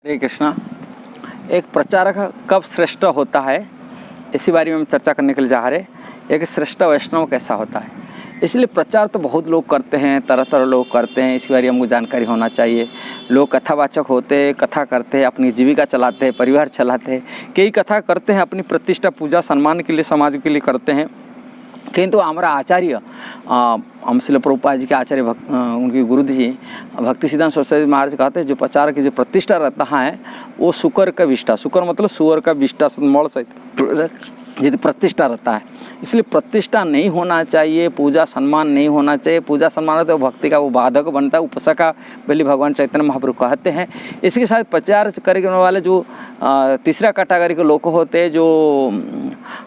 हरे कृष्णा। एक प्रचारक कब श्रेष्ठ होता है, इसी बारे में हम चर्चा करने के लिए जा रहे। एक श्रेष्ठ वैष्णव कैसा होता है। इसलिए प्रचार तो बहुत लोग करते हैं, तरह तरह लोग करते हैं, इसी बारे में हमको जानकारी होना चाहिए। लोग कथावाचक होते हैं, कथा करते हैं, अपनी जीविका चलाते हैं, परिवार चलाते हैं। कई कथा करते हैं अपनी प्रतिष्ठा, पूजा, सम्मान के लिए, समाज के लिए करते हैं। किंतु हमारा आचार्य हम श्रील प्रभुपाद जी के आचार्य उनके गुरु जी भक्ति सिद्धांत सरस्वती महाराज कहते हैं, जो प्रचार की जो प्रतिष्ठा रहता है वो शुकर का विष्ठा, शुकर मतलब सुअर का विष्ठा मल सहित यदि प्रतिष्ठा रहता है। इसलिए प्रतिष्ठा नहीं होना चाहिए, पूजा सम्मान नहीं होना चाहिए। पूजा सम्मान होता है तो भक्ति का वो बाधक बनता है, उपसका बलि भगवान चैतन्य महाप्रभु कहते हैं। इसके साथ प्रचार करने वाले जो तीसरा कैटेगरी के लोग होते हैं, जो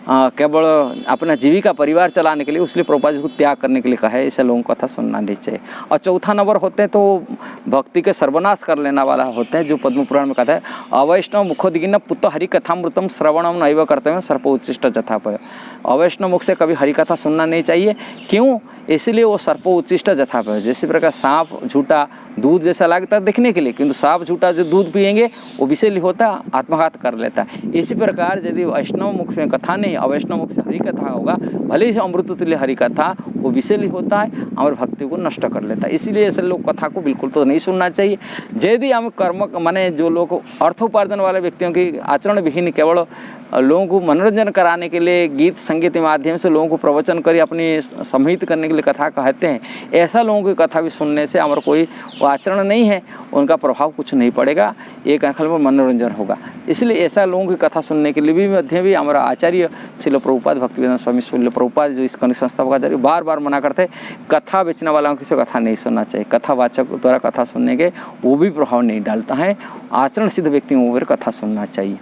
केवल अपना जीविका परिवार चलाने के लिए, उसलिए प्रभुपाद जी को त्याग करने के लिए कहा है, ऐसे लोगों को कथा सुनना नहीं चाहिए। और चौथा नंबर होते हैं तो भक्ति के सर्वनाश कर लेने वाला होते हैं, जो पद्म पुराण में कहता है अवैष्णव मुखोदिगिन पुत्र हरि कथामृतम श्रवणम नैव कर्तव्यम सर्प उच्चिष्ट जथापय। अवैष्णव मुख से कभी हरि कथा सुनना नहीं चाहिए। क्यों? इसलिए वो सर्प उच्चिष्ट जथापय। जैसे प्रकार सांप झूठा दूध जैसा लगता है देखने के लिए, किंतु सांप झूठा जो दूध पिएंगे वो विषैली होता, आत्मघात कर लेता है। इसी प्रकार यदि वैष्णव मुख में कथा नहीं, अवैष्णव मुख से हरि कथा होगा, भले ही अमृत तुल्य हरि कथा, वो विषैली होता है और भक्ति को नष्ट कर लेता है। इसीलिए ऐसे लोग कथा को बिल्कुल तो नहीं सुनना चाहिए। यदि हम कर्म माने जो लोग अर्थोपार्जन वाले व्यक्तियों की आचरण विहीन केवल लोगों को मनोरंजन कराने के लिए गीत संगीत के माध्यम से लोगों को प्रवचन कर अपनी सम्मिलित करने के लिए कथा कहते हैं, ऐसा लोगों की कथा भी सुनने से हमारा कोई आचरण नहीं है, उनका प्रभाव कुछ नहीं पड़ेगा, एक आंखल में मनोरंजन होगा। इसलिए ऐसा लोगों की कथा सुनने के लिए भी मध्य भी हमारा आचार्य श्रील प्रभुपाद भक्तिवेदांत स्वामी श्रील प्रभुपाद जो इस संस्था का आचार्य बार बार मना करते हैं, कथा बेचने वालों की से कथा नहीं सुनना चाहिए। कथावाचक द्वारा कथा सुनने के वो भी प्रभाव नहीं डालता है, आचरण सिद्ध व्यक्तियों पर कथा सुनना चाहिए।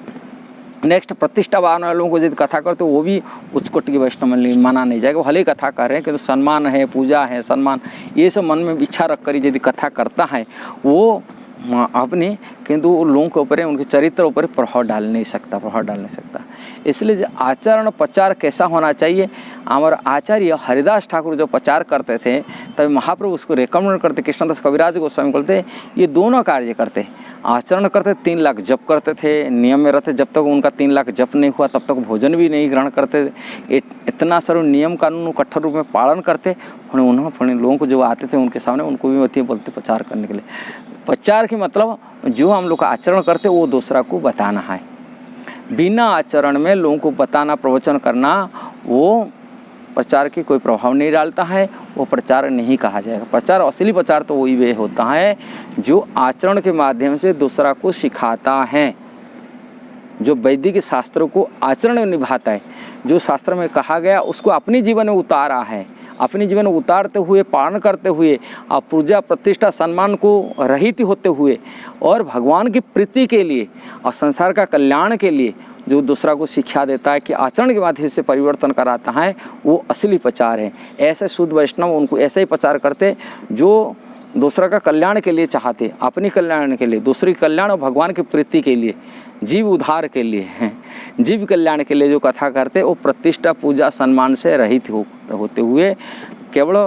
नेक्स्ट, प्रतिष्ठावान वालों को यदि कथा करते वो भी उच्च कोटि की वैष्णव माना नहीं जाएगा। भले कथा कर रहे हैं कि तो सम्मान है, पूजा है, सम्मान, ये सब मन में इच्छा रख कर यदि कथा करता है वो अपने, किंतु लोगों के ऊपर उनके चरित्र ऊपर प्रभाव डाल नहीं सकता। इसलिए आचरण प्रचार कैसा होना चाहिए। हमारे आचार्य हरिदास ठाकुर जो प्रचार करते थे तभी महाप्रभु उसको रिकमेंड करते, कृष्णदास कविराज गोस्वामी बोलते ये दोनों कार्य करते। आचरण करते, 3 लाख जप करते थे, नियम में रहते, जब तक उनका 3 लाख जप नहीं हुआ तब तक भोजन भी नहीं ग्रहण करते। इतना सारे नियम कानून कठोर रूप में पालन करते। उन्होंने लोगों को जो आते थे उनके सामने उनको भी बोलते प्रचार करने के लिए। प्रचार के मतलब जो हम लोग का आचरण करते वो दूसरा को बताना है। बिना आचरण में लोगों को बताना, प्रवचन करना, वो प्रचार की कोई प्रभाव नहीं डालता है, वो प्रचार नहीं कहा जाएगा। प्रचार, असली प्रचार तो वही वे होता है जो आचरण के माध्यम से दूसरा को सिखाता है, जो वैदिक शास्त्रों को आचरण में निभाता है, जो शास्त्र में कहा गया उसको अपने जीवन में उतारा है, अपने जीवन में उतारते हुए, पालन करते हुए, और पूजा प्रतिष्ठा सम्मान को रहित होते हुए और भगवान की प्रीति के लिए और संसार का कल्याण के लिए जो दूसरा को शिक्षा देता है कि आचरण के माध्यम से परिवर्तन कराता है, वो असली प्रचार है। ऐसे शुद्ध वैष्णव उनको ऐसे ही प्रचार करते जो दूसरा का कल्याण के लिए चाहते, अपनी कल्याण के लिए, दूसरी कल्याण और भगवान की प्रीति के लिए, जीव उद्धार के लिए हैं, जीव कल्याण के लिए जो कथा करते वो प्रतिष्ठा पूजा सम्मान से रहित होते हुए केवल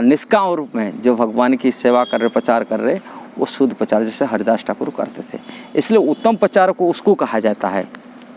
निष्काम रूप में जो भगवान की सेवा कर रहे, प्रचार कर रहे, वो शुद्ध प्रचार जैसे हरिदास ठाकुर करते थे। इसलिए उत्तम प्रचार को उसको कहा जाता है,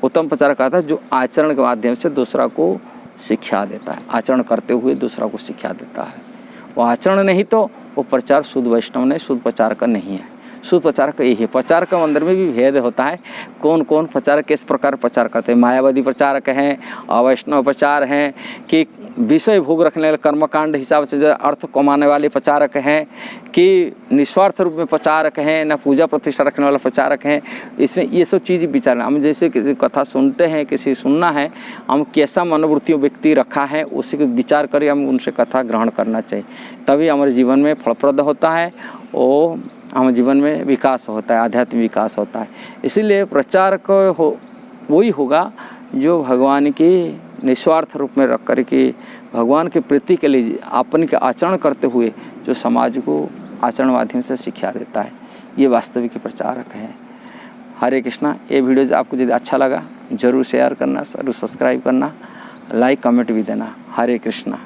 उत्तम प्रचार कहता है जो आचरण के माध्यम से दूसरा को शिक्षा देता है, आचरण करते हुए दूसरा को शिक्षा देता है। वो आचरण नहीं तो वो प्रचार शुद्ध वैष्णव नहीं, शुद्ध प्रचार का नहीं है। शुद्ध प्रचार का यही है। प्रचार का अंदर में भी भेद होता है, कौन कौन प्रचारक किस प्रकार प्रचार करते हैं। मायावादी प्रचारक हैं, अवैष्णव प्रचार हैं, कि विषय भोग रखने वाले कर्मकांड हिसाब से अर्थ कमाने वाले प्रचारक हैं, कि निस्वार्थ रूप में प्रचारक हैं, न पूजा प्रतिष्ठा रखने वाला प्रचारक हैं। इसमें ये सब चीज़ विचारना, हम जैसे किसी कथा सुनते हैं, किसी सुनना है, हम कैसा मनोवृत्ति व्यक्ति रखा है उसी को विचार कर हम उनसे कथा ग्रहण करना चाहिए, तभी हमारे जीवन में फलप्रद होता है और हमारे जीवन में विकास होता है, आध्यात्मिक विकास होता है। इसीलिए प्रचारक वही होगा जो भगवान की निस्वार्थ रूप में रख कर के भगवान के प्रीति के लिए अपन के आचरण करते हुए जो समाज को आचरण माध्यम से शिक्षा देता है, ये वास्तविक प्रचारक है। हरे कृष्णा। ये वीडियो आपको यदि अच्छा लगा जरूर शेयर करना, जरूर सब्सक्राइब करना, लाइक कमेंट भी देना। हरे कृष्णा।